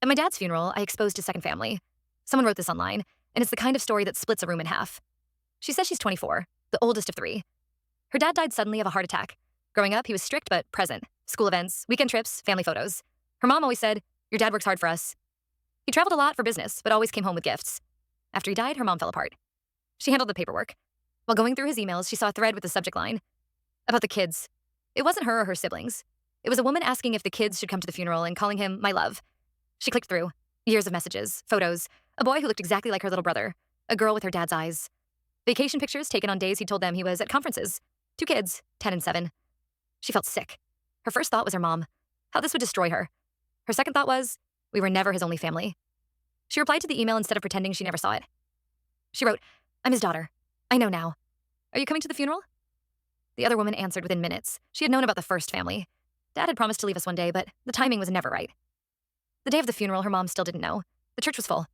At my dad's funeral, I exposed his second family. Someone wrote this online, and it's the kind of story that splits a room in half. She says she's 24, the oldest of three. Her dad died suddenly of a heart attack. Growing up, he was strict but present. School events, weekend trips, family photos. Her mom always said, "Your dad works hard for us." He traveled a lot for business, but always came home with gifts. After he died, her mom fell apart. She handled the paperwork. While going through his emails, she saw a thread with the subject line about the kids. It wasn't her or her siblings. It was a woman asking if the kids should come to the funeral and calling him my love. She clicked through. Years of messages, photos, a boy who looked exactly like her little brother, a girl with her dad's eyes. Vacation pictures taken on days he told them he was at conferences. Two kids, 10 and 7. She felt sick. Her first thought was her mom, how this would destroy her. Her second thought was, we were never his only family. She replied to the email instead of pretending she never saw it. She wrote, "I'm his daughter. I know now. Are you coming to the funeral?" The other woman answered within minutes. She had known about the first family. Dad had promised to leave us one day, but the timing was never right. The day of the funeral, her mom still didn't know. The church was full.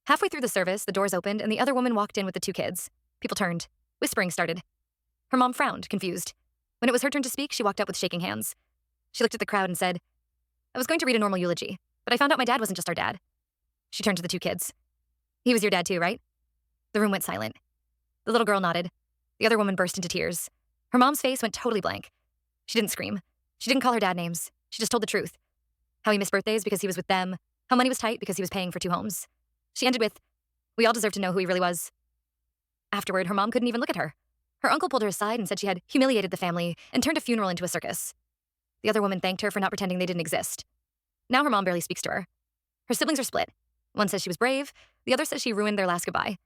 Halfway through the service, the doors opened and the other woman walked in with the two kids. People turned. Whispering started. Her mom frowned, confused. When it was her turn to speak, she walked up with shaking hands. She looked at the crowd and said, "I was going to read a normal eulogy, but I found out my dad wasn't just our dad." She turned to the two kids. "He was your dad too, right?" The room went silent. The little girl nodded. The other woman burst into tears. Her mom's face went totally blank. She didn't scream. She didn't call her dad names. She just told the truth. How he missed birthdays because he was with them. How money was tight because he was paying for 2 homes. She ended with, "We all deserve to know who he really was." Afterward, her mom couldn't even look at her. Her uncle pulled her aside and said she had humiliated the family and turned a funeral into a circus. The other woman thanked her for not pretending they didn't exist. Now her mom barely speaks to her. Her siblings are split. One says she was brave, the other says she ruined their last goodbye.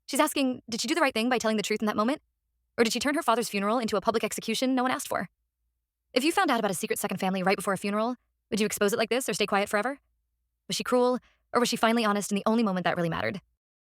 She's asking, did she do the right thing by telling the truth in that moment? Or did she turn her father's funeral into a public execution no one asked for? If you found out about a secret second family right before a funeral, would you expose it like this or stay quiet forever? Was she cruel, or was she finally honest in the only moment that really mattered?